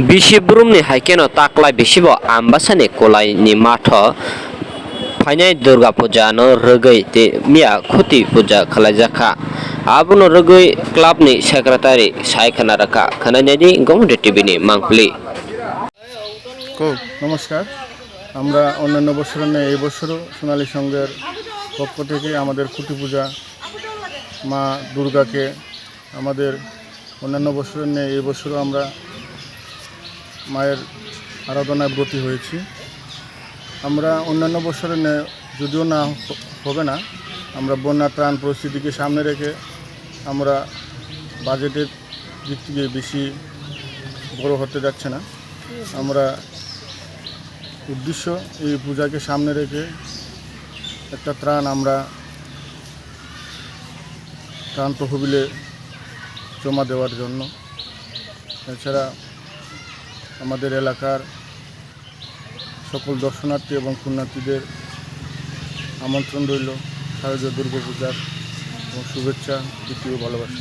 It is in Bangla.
Bishibrum ni haikeno taklai bisibo ambasani kolai ni mato Fainai Durga Puja no rogoi te mia khuti puja khalajaka abono rogoi club ni secretary Saikhana raka khanani Gomode TV ni mangpli নমস্কার আমরা অন্যান্য বছরের ন্যায় এই বছরও সোনালী সংঘের পক্ষ থেকে আমাদের খুঁটি পূজা মা দুর্গাকে আমাদের অন্যান্য বছরের ন্যায় এই বছরও আমরা মায়ের আরাধনায় ব্রতী হয়েছি। আমরা অন্যান্য বছরের ন্যায় যদিও না হবে না, আমরা বন্যা ত্রাণ পরিস্থিতিকে সামনে রেখে আমরা বাজেটের দিক থেকে বেশি বড় হতে যাচ্ছে না। আমরা উদ্দেশ্য এই পূজাকে সামনে রেখে একটা ত্রাণ আমরা ত্রাণ তহবিলে জমা দেওয়ার জন্য। এছাড়া আমাদের এলাকার সকল দর্শনার্থী এবং পুণ্যার্থীদের আমন্ত্রণ রইল শারদীয় দুর্গাপূজার এবং শুভেচ্ছা, দ্বিতীয় ভালোবাসা।